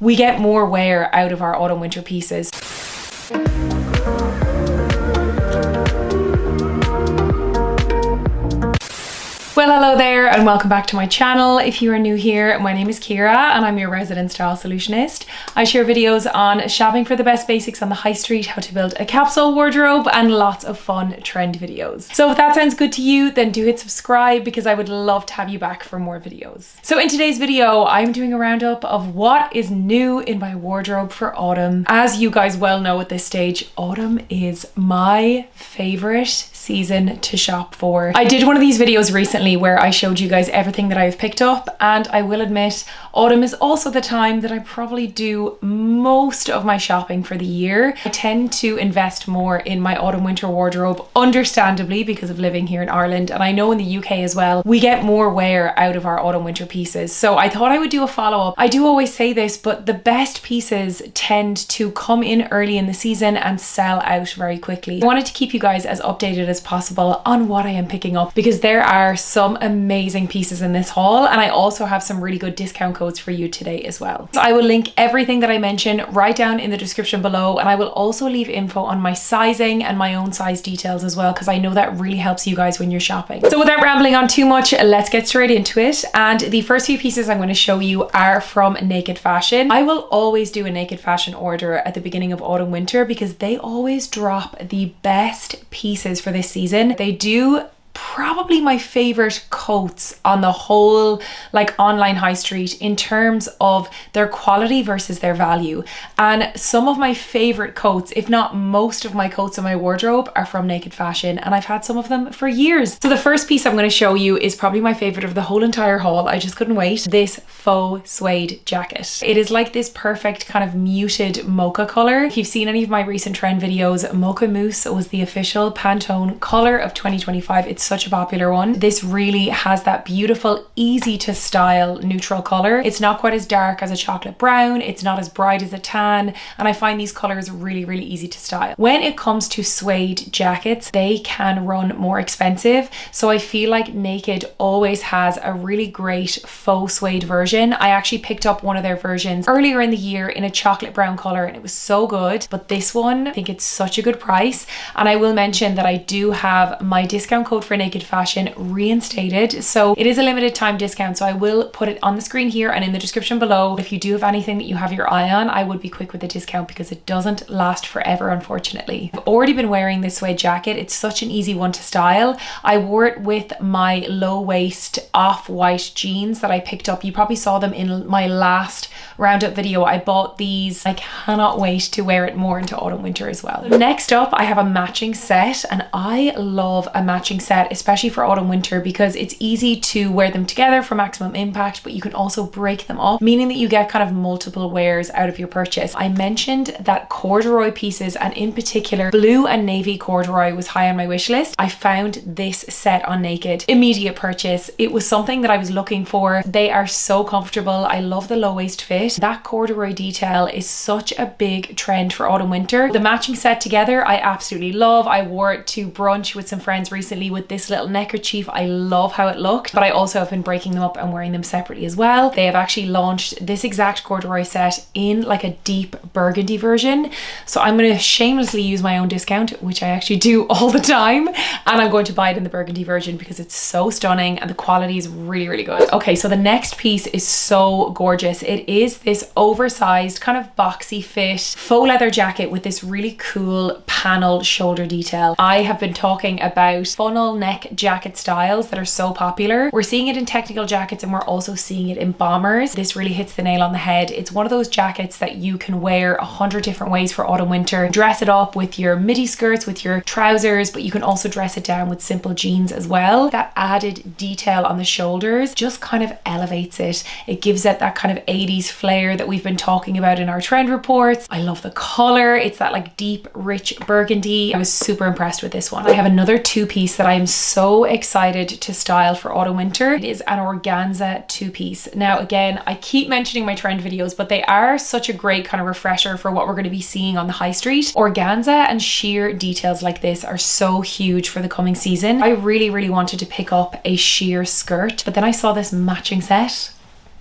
We get more wear out of our autumn winter pieces. Well, hello there and welcome back to my channel. If you are new here, my name is Kira and I'm your resident style solutionist. I share videos on shopping for the best basics on the high street, how to build a capsule wardrobe, and lots of fun trend videos. So if that sounds good to you, then do hit subscribe because I would love to have you back for more videos. So in today's video, I'm doing a roundup of what is new in my wardrobe for autumn. As you guys well know at this stage, autumn is my favorite season to shop for. I did one of these videos recently where I showed you guys everything that I've picked up, and I will admit autumn is also the time that I probably do most of my shopping for the year. I tend to invest more in my autumn winter wardrobe, understandably, because of living here in Ireland, and I know in the UK as well we get more wear out of our autumn winter pieces. So I thought I would do a follow-up. I do always say this, but the best pieces tend to come in early in the season and sell out very quickly. I wanted to keep you guys as updated as possible on what I am picking up because there are some amazing pieces in this haul, and I also have some really good discount codes for you today as well. So I will link everything that I mention right down in the description below, and I will also leave info on my sizing and my own size details as well, because I know that really helps you guys when you're shopping. So without rambling on too much, let's get straight into it. And the first few pieces I'm going to show you are from Naked Fashion. I will always do a Naked Fashion order at the beginning of autumn winter because they always drop the best pieces for this season. They do probably my favorite coats on the whole online high street in terms of their quality versus their value. And some of my favorite coats, if not most of my coats in my wardrobe, are from Naked Fashion, and I've had some of them for years. So the first piece I'm going to show you is probably my favorite of the whole entire haul. I just couldn't wait. This faux suede jacket. It is like this perfect kind of muted mocha color. If you've seen any of my recent trend videos, Mocha Mousse was the official Pantone color of 2025. It's such a popular one. This really has that beautiful, easy to style neutral color. It's not quite as dark as a chocolate brown. It's not as bright as a tan. And I find these colors really, really easy to style. When it comes to suede jackets, they can run more expensive. So I feel like Naked always has a really great faux suede version. I actually picked up one of their versions earlier in the year in a chocolate brown color and it was so good. But this one, I think it's such a good price. And I will mention that I do have my discount code for Naked Fashion reinstated, so it is a limited time discount, so I will put it on the screen here and in the description below. If you do have anything that you have your eye on, I would be quick with the discount because it doesn't last forever, unfortunately. I've already been wearing this suede jacket. It's such an easy one to style. I wore it with my low waist off-white jeans that I picked up. You probably saw them in my last roundup video. I bought these. I cannot wait to wear it more into autumn winter as well. Next up, I have a matching set, and I love a matching set, especially for autumn winter, because it's easy to wear them together for maximum impact, but you can also break them up, meaning that you get kind of multiple wears out of your purchase. I mentioned that corduroy pieces, and in particular blue and navy corduroy, was high on my wish list. I found this set on Naked. Immediate purchase. It was something that I was looking for. They are so comfortable. I love the low waist fit. That corduroy detail is such a big trend for autumn winter. The matching set together I absolutely love. I wore it to brunch with some friends recently with this little neckerchief. I love how it looked, but I also have been breaking them up and wearing them separately as well. They have actually launched this exact corduroy set in like a deep burgundy version, so I'm going to shamelessly use my own discount, which I actually do all the time, and I'm going to buy it in the burgundy version because it's so stunning and the quality is really, really good. Okay, so the next piece is so gorgeous. It is this oversized kind of boxy fit faux leather jacket with this really cool panel shoulder detail. I have been talking about funnel neck jacket styles that are so popular. We're seeing it in technical jackets and we're also seeing it in bombers. This really hits the nail on the head. It's one of those jackets that you can wear 100 different ways for autumn winter. Dress it up with your midi skirts, with your trousers, but you can also dress it down with simple jeans as well. That added detail on the shoulders just kind of elevates it. It gives it that kind of 80s flair that we've been talking about in our trend reports. I love the color. It's that like deep, rich burgundy. I was super impressed with this one. I have another two-piece that I'm so excited to style for autumn winter. It is an organza two-piece. Now again, I keep mentioning my trend videos, but they are such a great kind of refresher for what we're going to be seeing on the high street. Organza and sheer details like this are so huge for the coming season. I really, really wanted to pick up a sheer skirt, but then I saw this matching set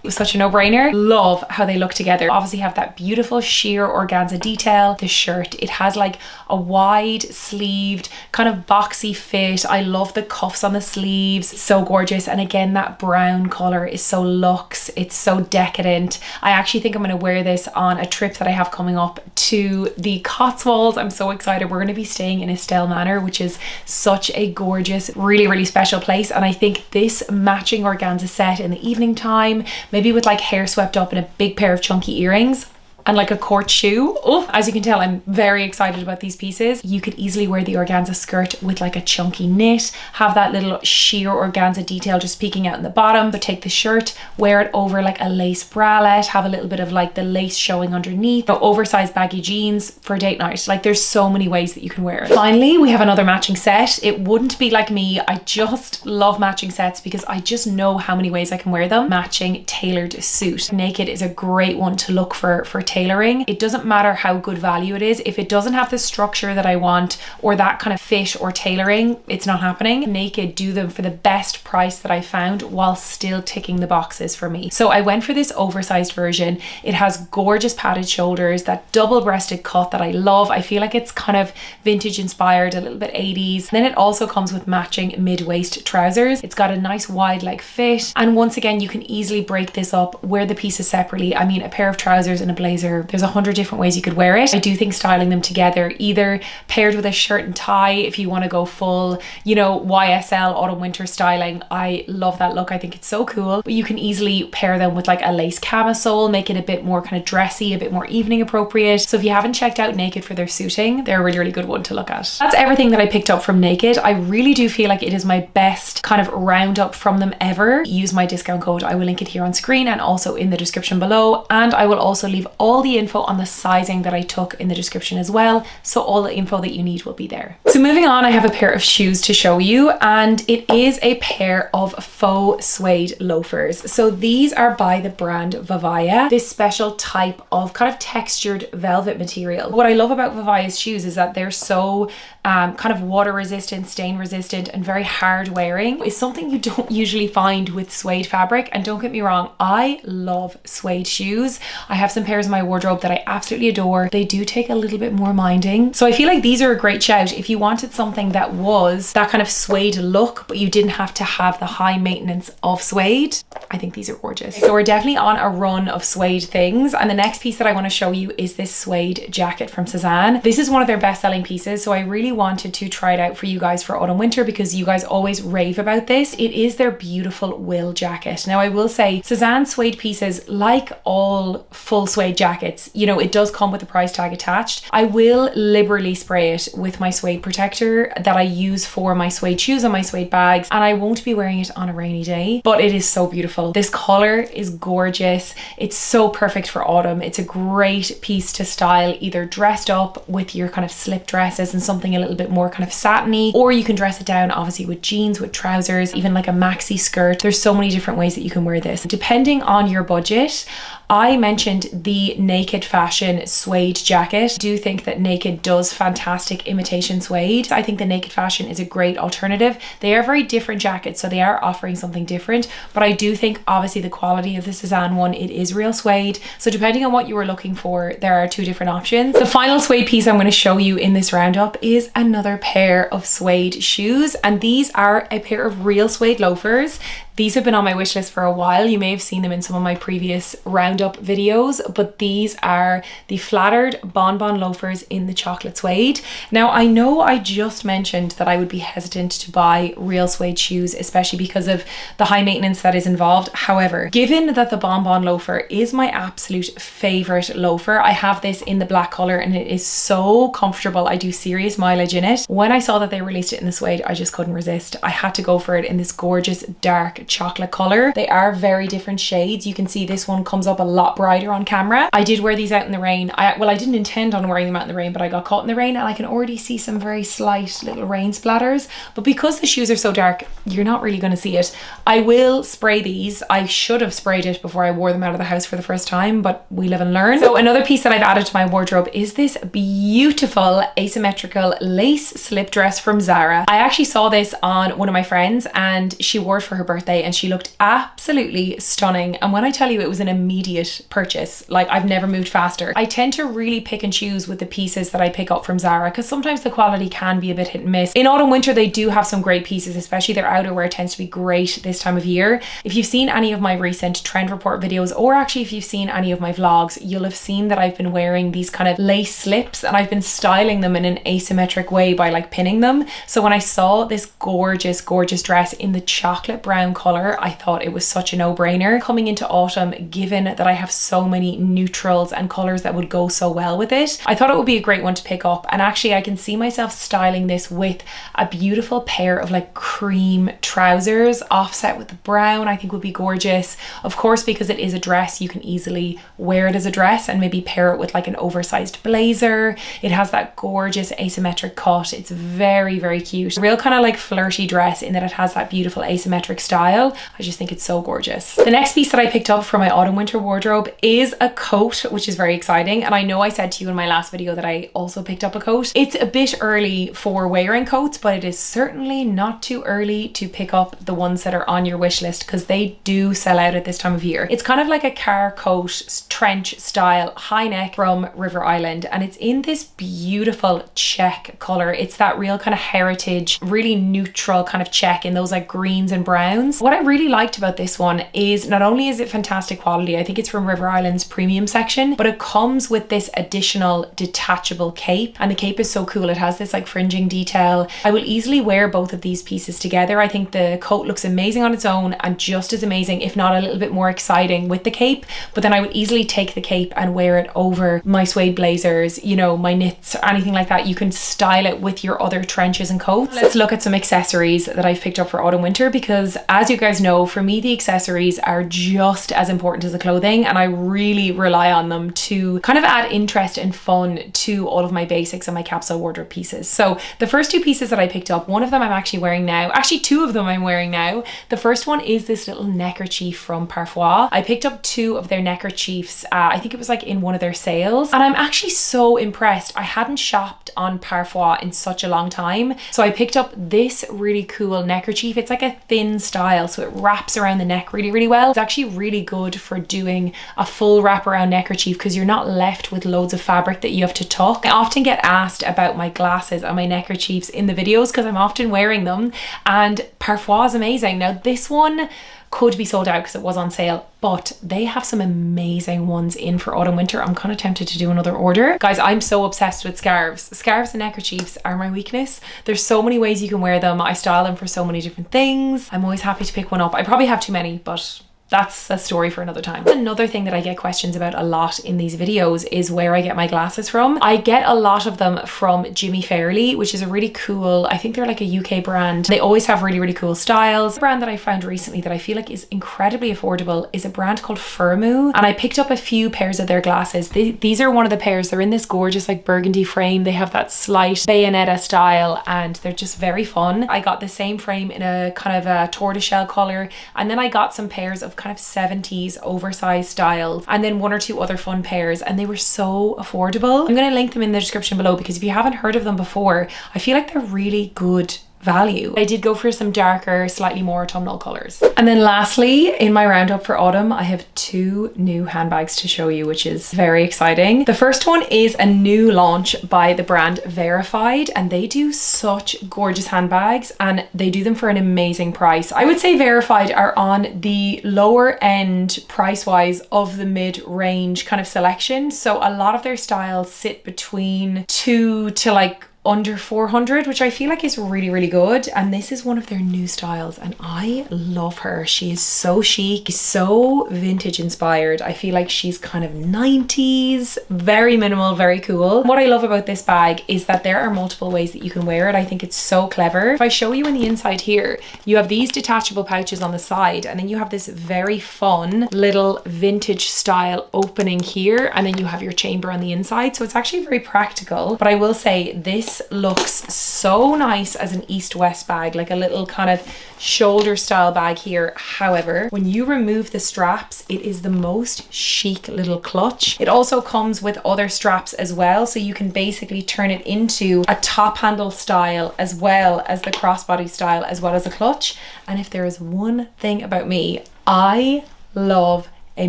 It was such a no-brainer. Love how they look together. Obviously have that beautiful sheer organza detail. The shirt, it has like a wide sleeved kind of boxy fit. I love the cuffs on the sleeves. It's so gorgeous. And again, that brown color is so luxe. It's so decadent. I actually think I'm going to wear this on a trip that I have coming up to the Cotswolds. I'm so excited. We're going to be staying in Estelle Manor, which is such a gorgeous, really special place. And I think this matching organza set in the evening time, maybe with like hair swept up and a big pair of chunky earrings and like a court shoe. Oh, as you can tell, I'm very excited about these pieces. You could easily wear the organza skirt with like a chunky knit, have that little sheer organza detail just peeking out in the bottom, but take the shirt, wear it over like a lace bralette, have a little bit of like the lace showing underneath, oversized baggy jeans for date night. Like there's so many ways that you can wear it. Finally, we have another matching set. It wouldn't be like me. I just love matching sets because I just know how many ways I can wear them. Matching tailored suit. Naked is a great one to look for tailoring. It doesn't matter how good value it is. If it doesn't have the structure that I want or that kind of fit or tailoring, it's not happening. Naked do them for the best price that I found while still ticking the boxes for me. So I went for this oversized version. It has gorgeous padded shoulders, that double-breasted cut that I love. I feel like it's kind of vintage inspired, a little bit 80s. Then it also comes with matching mid-waist trousers. It's got a nice wide leg fit. And once again, you can easily break this up, wear the pieces separately. I mean, a pair of trousers and a blazer, there's 100 different ways you could wear it. I do think styling them together, either paired with a shirt and tie if you want to go full, you know, YSL autumn winter styling. I love that look. I think it's so cool. But you can easily pair them with like a lace camisole, make it a bit more kind of dressy, a bit more evening appropriate. So if you haven't checked out Naked for their suiting, they're a really good one to look at. That's everything that I picked up from Naked. I really do feel like it is my best kind of roundup from them ever. Use my discount code. I will link it here on screen and also in the description below. And I will also leave all the info on the sizing that I took in the description as well. So all the info that you need will be there. So moving on, I have a pair of shoes to show you, and it is a pair of faux suede loafers. So these are by the brand Vivia, this special type of kind of textured velvet material. What I love about Vivia's shoes is that they're so kind of water resistant, stain resistant, and very hard wearing. It's something you don't usually find with suede fabric. And don't get me wrong, I love suede shoes. I have some pairs in my wardrobe that I absolutely adore. They do take a little bit more minding. So I feel like these are a great shout if you wanted something that was that kind of suede look, but you didn't have to have the high maintenance of suede. I think these are gorgeous. So we're definitely on a run of suede things. And the next piece that I want to show you is this suede jacket from Sezane. This is one of their best-selling pieces. So I really wanted to try it out for you guys for autumn winter because you guys always rave about this. It is their beautiful wool jacket. Now I will say Sezane suede pieces, like all full suede jackets, you know, it does come with a price tag attached. I will liberally spray it with my suede protector that I use for my suede shoes and my suede bags, and I won't be wearing it on a rainy day, but it is so beautiful. This color is gorgeous. It's so perfect for autumn. It's a great piece to style either dressed up with your kind of slip dresses and something a little bit more kind of satiny, or you can dress it down obviously with jeans, with trousers, even like a maxi skirt. There's so many different ways that you can wear this depending on your budget. I mentioned the Naked Fashion suede jacket. I do think that Naked does fantastic imitation suede. I think the Naked Fashion is a great alternative. They are very different jackets, so they are offering something different, but I do think obviously the quality of the Sezane one, it is real suede. So depending on what you were looking for, there are two different options. The final suede piece I'm going to show you in this roundup is another pair of suede shoes, and these are a pair of real suede loafers. These have been on my wish list for a while. You may have seen them in some of my previous roundup videos, but these are the Flattered Bonbon loafers in the chocolate suede. Now, I know I just mentioned that I would be hesitant to buy real suede shoes, especially because of the high maintenance that is involved. However, given that the Bonbon loafer is my absolute favorite loafer, I have this in the black color and it is so comfortable. I do serious mileage in it. When I saw that they released it in the suede, I just couldn't resist. I had to go for it in this gorgeous dark chocolate color. They are very different shades. You can see this one comes up a lot brighter on camera. I did wear these out in the rain. I didn't intend on wearing them out in the rain, but I got caught in the rain and I can already see some very slight little rain splatters. But because the shoes are so dark, you're not really going to see it. I will spray these. I should have sprayed it before I wore them out of the house for the first time, but we live and learn. So another piece that I've added to my wardrobe is this beautiful asymmetrical lace slip dress from Zara. I actually saw this on one of my friends and she wore it for her birthday day and she looked absolutely stunning. And when I tell you it was an immediate purchase, like I've never moved faster. I tend to really pick and choose with the pieces that I pick up from Zara because sometimes the quality can be a bit hit and miss. In autumn winter they do have some great pieces, especially their outerwear tends to be great this time of year. If you've seen any of my recent trend report videos, or actually if you've seen any of my vlogs, you'll have seen that I've been wearing these kind of lace slips and I've been styling them in an asymmetric way by like pinning them. So when I saw this gorgeous dress in the chocolate brown color, I thought it was such a no-brainer. Coming into autumn, given that I have so many neutrals and colors that would go so well with it, I thought it would be a great one to pick up. And actually I can see myself styling this with a beautiful pair of like cream trousers offset with the brown. I think would be gorgeous. Of course, because it is a dress, you can easily wear it as a dress and maybe pair it with like an oversized blazer. It has that gorgeous asymmetric cut. It's very cute. A real kind of like flirty dress in that it has that beautiful asymmetric style. I just think it's so gorgeous. The next piece that I picked up from my autumn winter wardrobe is a coat, which is very exciting. And I know I said to you in my last video that I also picked up a coat. It's a bit early for wearing coats, but it is certainly not too early to pick up the ones that are on your wish list because they do sell out at this time of year. It's kind of like a car coat trench style high neck from River Island, and it's in this beautiful check color. It's that real kind of heritage, really neutral kind of check in those like greens and browns. What I really liked about this one is not only is it fantastic quality, I think it's from River Island's premium section, but it comes with this additional detachable cape, and the cape is so cool. It has this like fringing detail. I will easily wear both of these pieces together. I think the coat looks amazing on its own and just as amazing, if not a little bit more exciting with the cape, but then I would easily take the cape and wear it over my suede blazers, you know, my knits or anything like that. You can style it with your other trenches and coats. Let's look at some accessories that I've picked up for autumn winter because, as you guys know, for me the accessories are just as important as the clothing, and I really rely on them to kind of add interest and fun to all of my basics and my capsule wardrobe pieces. So the first two pieces that I picked up, one of them I'm actually wearing now. Actually, two of them I'm wearing now. The first one is this little neckerchief from Parfois. I picked up two of their neckerchiefs. I think it was like in one of their sales, and I'm actually so impressed. I hadn't shopped on Parfois in such a long time, so I picked up this really cool neckerchief. It's like a thin style, so it wraps around the neck really well. It's actually really good for doing a full wraparound neckerchief because you're not left with loads of fabric that you have to tuck. I often get asked about my glasses and my neckerchiefs in the videos because I'm often wearing them, and Parfois is amazing. Now this one could be sold out because it was on sale, but they have some amazing ones in for autumn winter. I'm kind of tempted to do another order. Guys, I'm so obsessed with scarves. Scarves and neckerchiefs are my weakness. There's so many ways you can wear them. I style them for so many different things. I'm always happy to pick one up. I probably have too many, but that's a story for another time. Another thing that I get questions about a lot in these videos is where I get my glasses from. I get a lot of them from Jimmy Fairley, which is a really cool, I think they're like a UK brand. They always have really cool styles. A brand that I found recently that I feel like is incredibly affordable is a brand called Firmoo, and I picked up a few pairs of their glasses. These are one of the pairs. They're in this gorgeous like burgundy frame. They have that slight bayonetta style and they're just very fun. I got the same frame in a kind of a tortoiseshell color, and then I got some pairs of kind of 70s oversized styles and then one or two other fun pairs, and they were so affordable. I'm going to link them in the description below because if you haven't heard of them before, I feel like they're really good value. I did go for some darker, slightly more autumnal colors. And then lastly, in my roundup for autumn, I have two new handbags to show you, which is very exciting. The first one is a new launch by the brand Verified, and they do such gorgeous handbags and they do them for an amazing price. I would say Verified are on the lower end price-wise of the mid-range kind of selection. So a lot of their styles sit between 2 to like under 400, which I feel like is really good. And this is one of their new styles and I love her. She is so chic, so vintage inspired. I feel like she's kind of 90s, very minimal, very cool. What I love about this bag is that there are multiple ways that you can wear it. I think it's so clever. If I show you in the inside here, you have these detachable pouches on the side, and then you have this very fun little vintage style opening here, and then you have your chamber on the inside. So it's actually very practical. But I will say this This looks so nice as an east-west bag, like a little kind of shoulder style bag here. However, when you remove the straps, it is the most chic little clutch. It also comes with other straps as well, so you can basically turn it into a top handle style as well as the crossbody style as well as a clutch. And if there is one thing about me, I love a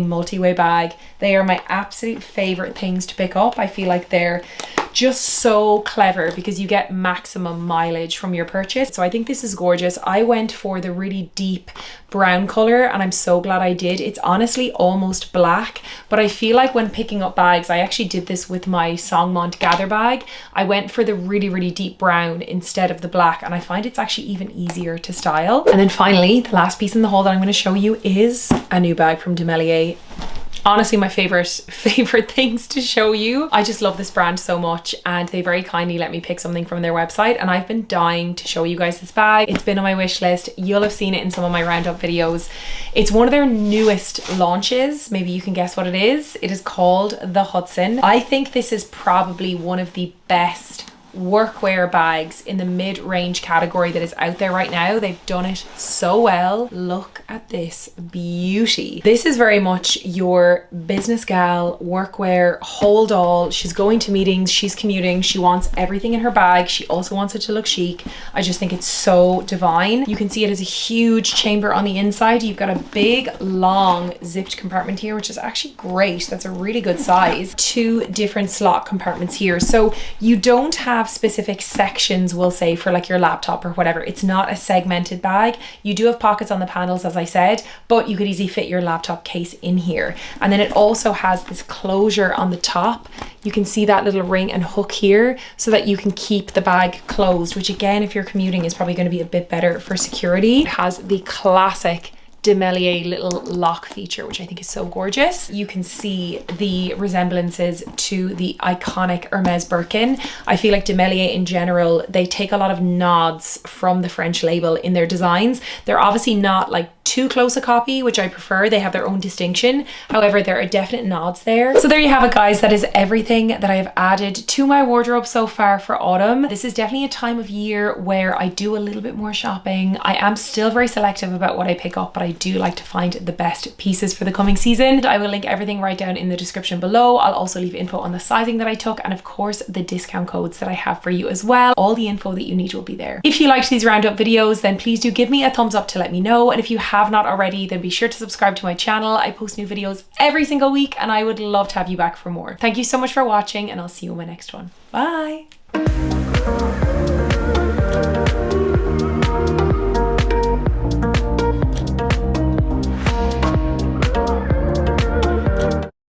multi-way bag. They are my absolute favorite things to pick up. I feel like they're just so clever because you get maximum mileage from your purchase. So I think this is gorgeous. I went for the really deep brown color and I'm so glad I did. It's honestly almost black, but I feel like when picking up bags, I actually did this with my Songmont Gather bag. I went for the really deep brown instead of the black, and I find it's actually even easier to style. And then finally, the last piece in the haul that I'm going to show you is a new bag from Demellier. Honestly, my favorite things to show you. I just love this brand so much, and they very kindly let me pick something from their website, and I've been dying to show you guys this bag. It's been on my wish list. You'll have seen it in some of my roundup videos. It's one of their newest launches. Maybe you can guess what it is. It is called the Hudson. I think this is probably one of the best workwear bags in the mid-range category that is out there right now. They've done it so well. Look at this beauty. This is very much your business gal workwear, hold all. She's going to meetings, she's commuting, she wants everything in her bag. She also wants it to look chic. I just think it's so divine. You can see it has a huge chamber on the inside. You've got a big long zipped compartment here, which is actually great. That's a really good size. 2 different slot compartments here, so you don't have specific sections, we'll say, for like your laptop or whatever. It's not a segmented bag. You do have pockets on the panels, as I said, but you could easily fit your laptop case in here. And then it also has this closure on the top. You can see that little ring and hook here so that you can keep the bag closed, which again, if you're commuting, is probably going to be a bit better for security. It has the classic Demellier little lock feature, which I think is so gorgeous. You can see the resemblances to the iconic Hermes Birkin. I feel like Demellier in general, they take a lot of nods from the French label in their designs. They're obviously not like too close a copy, which I prefer. They have their own distinction. However, there are definite nods there. So there you have it, guys. That is everything that I have added to my wardrobe so far for autumn. This is definitely a time of year where I do a little bit more shopping. I am still very selective about what I pick up, but I do like to find the best pieces for the coming season. I will link everything right down in the description below. I'll also leave info on the sizing that I took, and of course the discount codes that I have for you as well. All the info that you need will be there. If you liked these roundup videos, then please do give me a thumbs up to let me know. And if you have not already, then be sure to subscribe to my channel. I post new videos every single week and I would love to have you back for more. Thank you so much for watching, and I'll see you in my next one. Bye.